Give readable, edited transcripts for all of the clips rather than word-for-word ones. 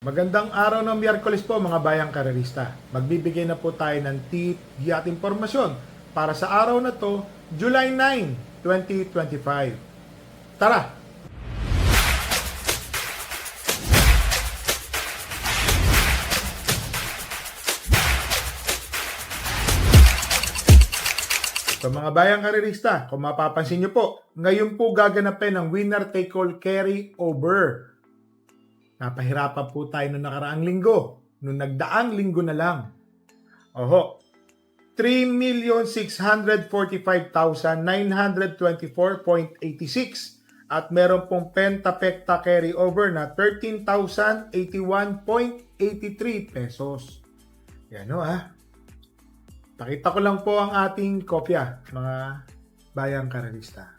Magandang araw ng Miyerkules po mga bayang karerista. Magbibigay na po tayo ng tip at impormasyon para sa araw na to, July 9, 2025. Tara! So mga bayang karerista, kung mapapansin nyo po, ngayon po gaganapin ang winner take all carry over. Napahirapan po tayo noong nakaraang linggo. Noong nagdaang linggo na lang. Oho. 3,645,924.86 at meron pong pentapekta carryover na 13,081.83 pesos. Yan o Pakita ko lang po ang ating kopya, mga bayang karalista.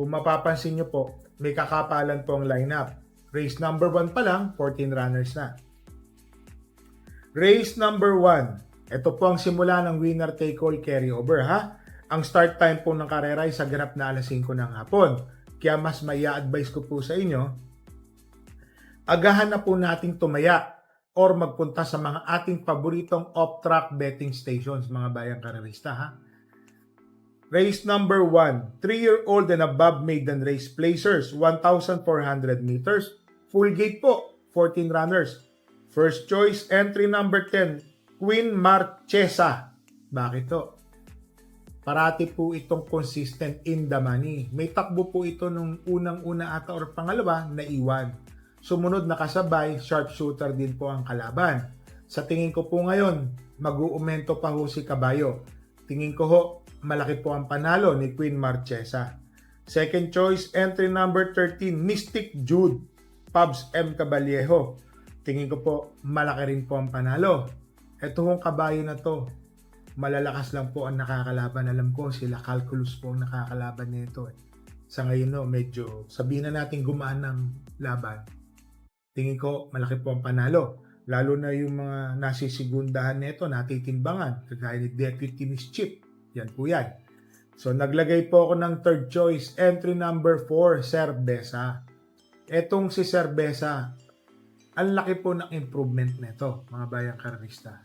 Kung mapapansin nyo po, may kakapalan po ang lineup. Race number 1 pa lang, 14 runners na. Race number 1, ito po ang simula ng winner take all carryover Ang start time po ng karera ay sa ganap na alas 5 ng hapon. Kaya mas maya-advise ko po sa inyo, agahan na po nating tumaya or magpunta sa mga ating paboritong off-track betting stations, mga bayang karerista Race number 1, 3-year-old and above maiden race placers, 1,400 meters. Full gate po, 14 runners. First choice, entry number 10, Queen Marchesa. Bakit to? Parati po itong consistent in the money. May takbo po ito nung unang-una ata or pangalawa na iwan. Sumunod na kasabay, sharpshooter din po ang kalaban. Sa tingin ko po ngayon, mag-uumento pa ho si Kabayo. Tingin ko ho, malaki po ang panalo ni Queen Marchesa. Second choice, entry number 13, Mystic Jude, Pubs M. Caballejo. Tingin ko po, malaki rin po ang panalo. Ito hong kabayo na to, malalakas lang po ang nakakalaban. Alam ko, sila Calculus po ang nakakalaban nito. Sa ngayon, medyo sabihin na natin gumaan ng laban. Tingin ko, malaki po ang panalo. Lalo na yung mga nasisigundahan nito, natitimbangan. Kagaya ni Deputy Miss Chip. Yan po yan. So, naglagay po ako ng third choice. Entry number 4, Cerveza. Etong si Cerveza, ang laki po ng improvement nito, mga bayang karalista.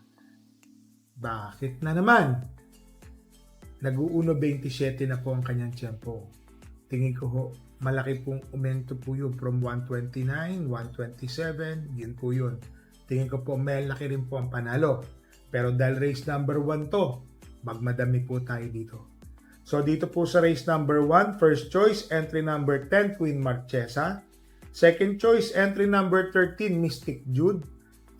Bakit na naman? Nag-1.27 na po ang kanyang tiyempo. Tingin ko ho, malaki pong umento po yun from 129, 127, yun po yun. Tingin ko po, may laki rin po ang panalo. Pero dahil race number 1 to, magmadami po tayo dito. So dito po sa race number 1, first choice, entry number 10, Queen Marchesa. Second choice, entry number 13, Mystic Jude.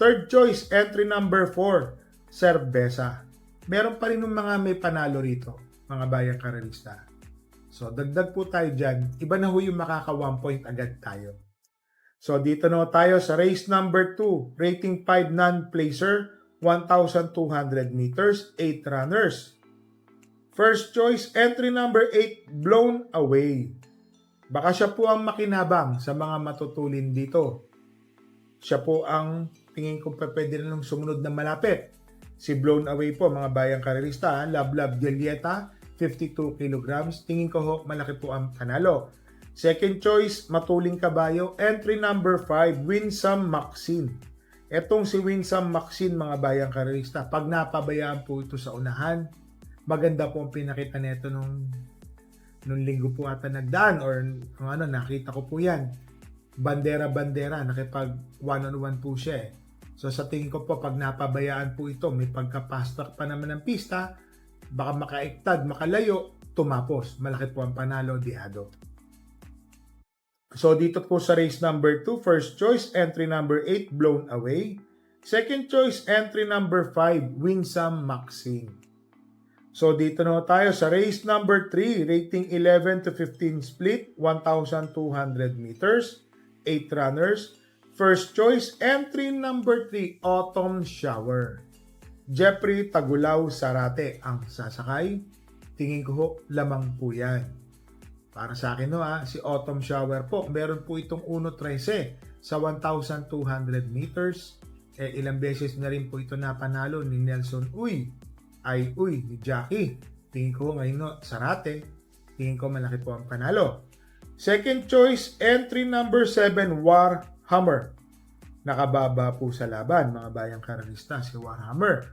Third choice, entry number 4, Cerveza. Meron pa rin ng mga may panalo rito, mga bayang karalista. So dagdag po tayo dyan. Iba na ho yung makaka 1 point agad tayo. So dito na tayo sa race number 2, rating 5 non-placer, 1,200 meters, 8 runners. First choice, entry number 8, Blown Away. Baka siya po ang makinabang sa mga matutulin dito. Siya po ang tingin ko pwede na nung sumunod na malapit. Si Blown Away po, mga bayang karalista, Love Julieta, 52 kilograms. Tingin ko ho, malaki po ang panalo. Second choice, matuling kabayo, entry number 5, Winsome Maxine. Etong si Winsome Maxine, mga bayang karalista, pag napabayaan po ito sa unahan, maganda po ang pinakita nito nung linggo po ata nagdaan or nakita ko po yan. Bandera-bandera, nakipag one-on-one po siya So sa tingin ko po, pag napabayaan po ito, may pagka-pastak pa naman ng pista, baka makaiktad, makalayo, tumapos. Malaki po ang panalo, diado. So dito po sa race number 2, first choice, entry number 8, Blown Away. Second choice, entry number 5, Winsome Maxine. So dito na tayo sa race number 3, rating 11 to 15 split, 1,200 meters, 8 runners. First choice, entry number 3, Autumn Shower. Jeffrey Tagulaw Sarate ang sasakay. Tingin ko ho, lamang po yan. Para sa akin si Autumn Shower po, meron po itong 1.13 sa 1,200 meters. Ilang beses na rin po ito napanalo ni Nelson Uy, ni Jackie. Tingin ko ngayon Sarate, tingin ko malaki po ang panalo. Second choice, entry number 7, Warhammer. Nakababa po sa laban, mga bayang karalista, si Warhammer.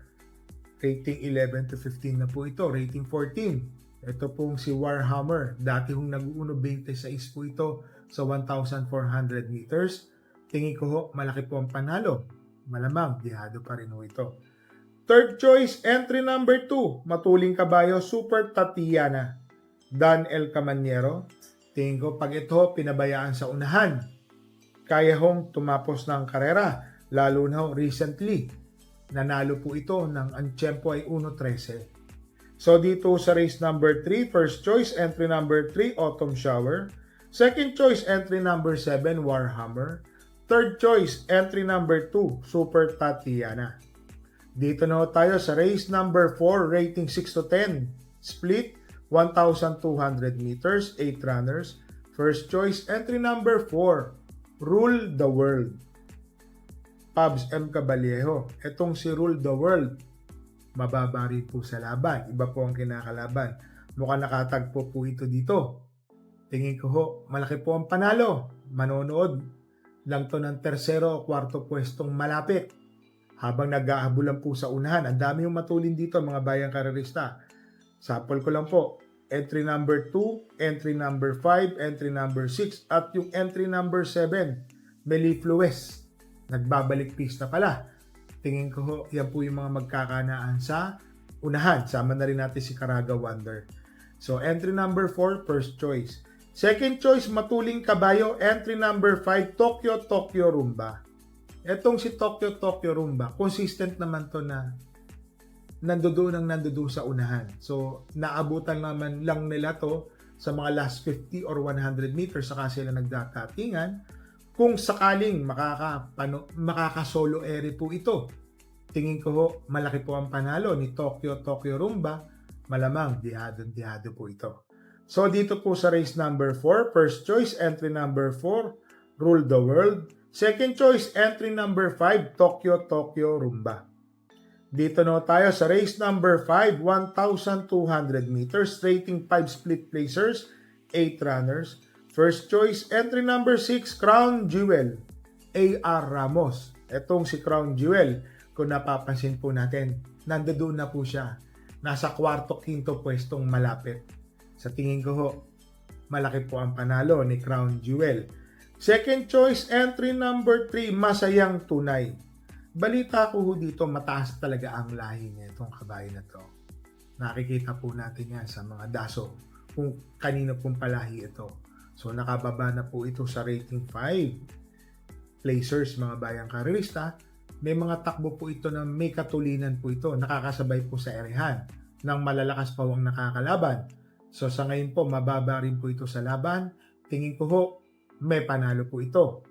Rating 11 to 15 na po ito. Rating 14. Ito pong si Warhammer. Dati hong nag-uuno 26 po ito sa 1,400 meters. Tingin ko ho, malaki po ang panalo. Malamang, dihado pa rin ho ito. Third choice, entry number 2. Matuling kabayo, Super Tatiana. Dan El Camaniero. Tingin ko, pag ito pinabayaan sa unahan, kaya hong tumapos ng karera. Lalo na ho, recently, nanalo po ito ng ang tiyempo ay 1:13. So dito sa race number 3, first choice, entry number 3, Autumn Shower. Second choice, entry number 7, Warhammer. Third choice, entry number 2, Super Tatiana. Dito na tayo sa race number 4, rating 6 to 10. Split, 1,200 meters, 8 runners. First choice, entry number 4, Rule the World. Pabs M. Caballejo. Itong si Rule the World, mababa rin po sa laban. Iba po ang kinakalaban. Mukhang nakatagpo po ito dito. Tingin ko ho, malaki po ang panalo. Manonood lang to ng tersero o kwarto pwestong malapit. Habang nag-aabulan po sa unahan, ang dami yung matulin dito mga bayang karerista. Sample ko lang po. Entry number 2, entry number 5, entry number 6, at yung entry number 7, Mellifluous. Nagbabalik pista pala. Tingin ko ho, yan po yung mga magkakanaan sa unahan. Sama na rin natin si Caraga Wonder. So, entry number 4, first choice. Second choice, Matuling Kabayo. Entry number 5, Tokyo Rumba. Etong si Tokyo Rumba, consistent naman to na nandoon sa unahan. So, naabutan naman lang nila to sa mga last 50 or 100 meters saka sila nagdatatingan. Kung sakaling makaka-solo ere po ito, tingin ko ho, malaki po ang panalo ni Tokyo Rumba. Malamang, dihado po ito. So, dito po sa race number 4, first choice, entry number 4, Rule the World. Second choice, entry number 5, Tokyo Rumba. Dito na tayo sa race number 5, 1,200 meters, rating 5 split placers, 8 runners. First choice, entry number 6, Crown Jewel, A.R. Ramos. Etong si Crown Jewel, kung napapansin po natin, nandoon na po siya. Nasa kwarto-quinto pwestong malapit. Sa tingin ko ho, malaki po ang panalo ni Crown Jewel. Second choice, entry number 3, Masayang Tunay. Balita ko ho dito, mataas talaga ang lahi niya itong kabayo na to. Nakikita po natin yan sa mga daso kung kanino pong palahi ito. So, nakababa na po ito sa rating 5 placers, mga bayang karerista. May mga takbo po ito na may katulinan po ito. Nakakasabay po sa erehan ng malalakas pa ang nakakalaban. So, sa ngayon po, mababa rin po ito sa laban. Tingin ko ho, may panalo po ito.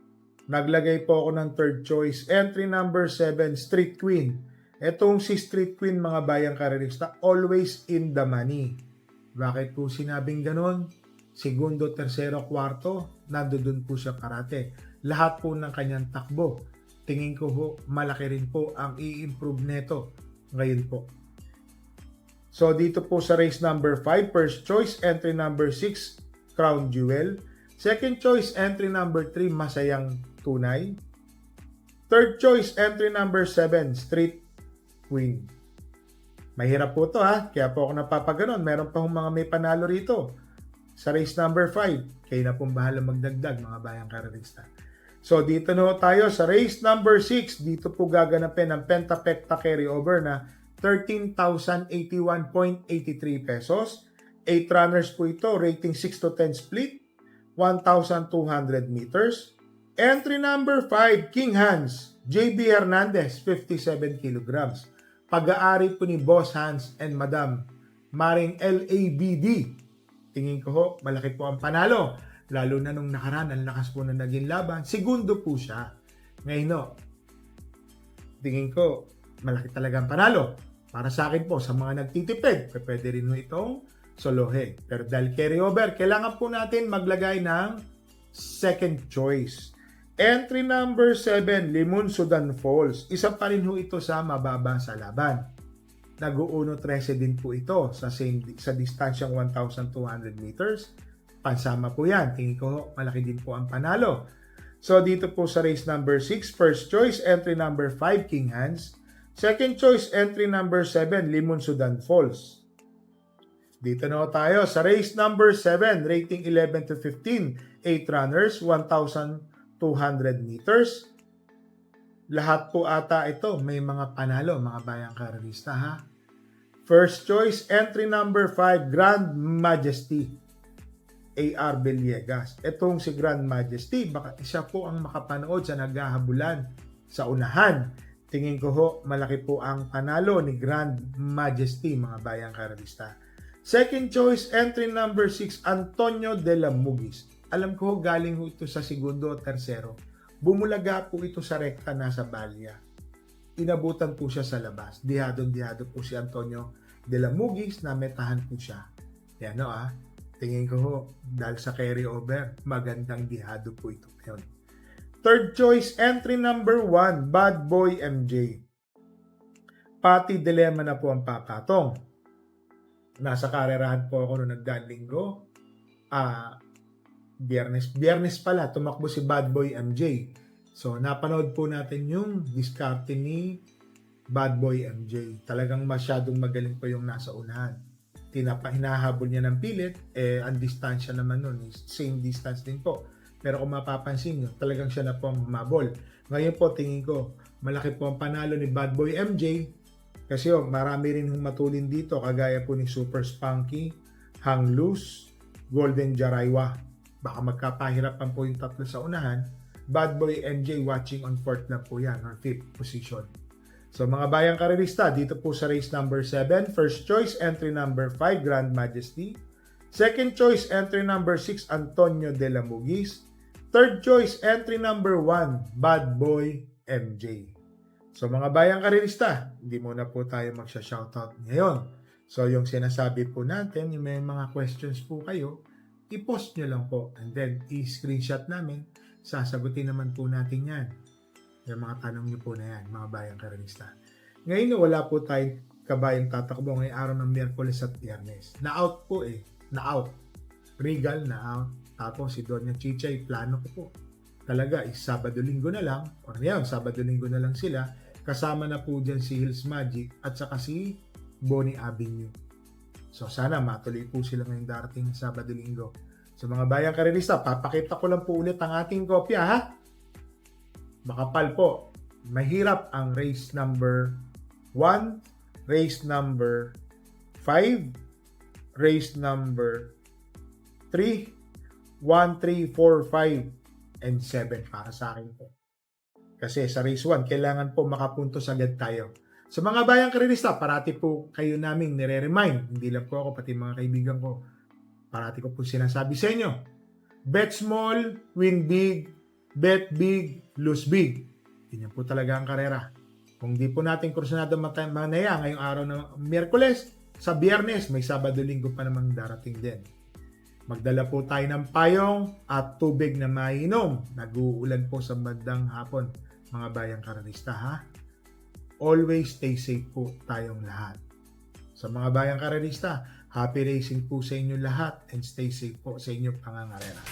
Naglagay po ako ng third choice. Entry number 7, Street Queen. Etong si Street Queen, mga bayang karerista, always in the money. Bakit po sinabing ganon? Segundo, tersero, kwarto, nandoon po siya karate. Lahat po ng kanyang takbo. Tingin ko ho, malaki rin po ang i-improve neto ngayon po. So, dito po sa race number 5, first choice, entry number 6, Crown Jewel. Second choice, entry number 3, Masayang Tunay. Third choice, entry number 7, Street Queen. Mahirap po to ha, kaya po ako napapaganon. Meron pa hong mga may panalo rito. Sa race number 5, kayo na pong bahala magdagdag mga bayang karerista. So dito na tayo sa race number 6. Dito po gaganapin ang Pentapecta carryover na 13,081.83 pesos. 8 runners po ito, rating 6 to 10 split, 1,200 meters. Entry number 5, King Hans, JB Hernandez, 57 kilograms. Pag-aari po ni Boss Hans and Madam Maring LABD. Tingin ko ho, malaki po ang panalo. Lalo na nung nakaraan, ang lakas po na naging laban. Segundo po siya. Ngayon no, tingin ko, malaki talaga ang panalo. Para sa akin po, sa mga nagtitipid, pwede rin ho itong solohe. Pero dahil carryover, kailangan po natin maglagay ng second choice. Entry number 7, Limon Sudan Falls. Isa pa rin ho ito sa mababa sa laban. Nag-1:13 din po ito sa distansyang 1,200 meters. pansama po yan. Tingin ko malaki din po ang panalo. So dito po sa race number 6, first choice, entry number 5, King Hans. Second choice, entry number 7, Limon Sudan Falls. Dito na tayo sa race number 7, rating 11 to 15, 8 runners, 1,200 meters. Lahat po ata ito may mga panalo, mga bayang karerista ha. First choice, entry number 5, Grand Majesty, A.R. Villegas. Itong si Grand Majesty, baka isa po ang makapanood sa naghahabulan sa unahan. Tingin ko ho, malaki po ang panalo ni Grand Majesty, mga bayang karerista. Second choice, entry number 6, Antonio de la Mugis. Alam ko ho, galing ho ito sa segundo o tersero. Bumulaga po ito sa rekta nasa balya. Inabutan po siya sa labas. Dihado po si Antonio de la Mugis na metahan po siya. Yan o Tingin ko ho, dahil sa carryover, magandang dihado po ito ngayon. Third choice, entry number 1, Bad Boy MJ. Pati Dilema na po ang papatong. Nasa karerahan po ako noong nagdaang linggo. Biyernes pala, tumakbo si Bad Boy MJ. So, napanood po natin yung diskarte ni Bad Boy MJ. Talagang masyadong magaling pa yung nasa unahan. Hinahabol niya ng pilit, ang distansya naman nun, same distance din po. Pero kung mapapansin nyo, talagang siya na po ang humabol. Ngayon po, tingin ko, malaki po ang panalo ni Bad Boy MJ. Kasi marami rin matulin dito, kagaya po ni Super Spunky, Hang Loose, Golden Jaraywa. Baka magkapahirapan po yung tatlo sa unahan. Bad Boy MJ watching on 4th na po yan, or 5th position. So mga bayang karerista, dito po sa race number 7, first choice, entry number 5, Grand Majesty. Second choice, entry number 6, Antonio de la Mugis. Third choice, entry number 1, Bad Boy MJ. So mga bayang karerista, hindi muna po tayo magsha-shoutout ngayon. So yung sinasabi po natin, yung may mga questions po kayo, i-post nyo lang po and then i-screenshot namin. Sasagutin naman po natin yan. Yung mga tanong nyo po na yan, mga bayang karerista. Ngayon wala po tayong kabayang tatakbo ngayong araw ng Miyerkules at Biyernes. Na-out po na-out. Regal na-out. Tapos si Doña Chichay, plano ko po. Talaga, Sabado-Linggo na lang, or ngayon, Sabado-Linggo na lang sila, kasama na po dyan si Hills Magic at saka si Bonnie Avenue. So sana matuloy po sila ngayong darating na Sabado-Linggo. So mga bayang karerista, papakita ko lang po ulit ang ating kopya ha. Makapal po. Mahirap ang race number 1, race number 5, race number 3, 1, 3, 4, 5, and 7 para sa akin po. Kasi sa race 1, kailangan po makapuntos agad tayo. So mga bayang karerista, parati po kayo naming nire-remind, hindi lang po ako, pati mga kaibigan ko, parati ko po sinasabi sa inyo, bet small, win big, bet big, lose big. Ganyan po talaga ang karera. Kung di po natin kursunado manaya ngayong araw ng Miyerkules, sa Biyernes, may Sabado-Linggo pa namang darating din. Magdala po tayo ng payong at tubig na mainom. Nag-uulan po sa bandang hapon, mga bayang karerista ha. Always stay safe po tayong lahat. Sa mga bayang karerista, happy racing po sa inyo lahat and stay safe po sa inyong pangangarera.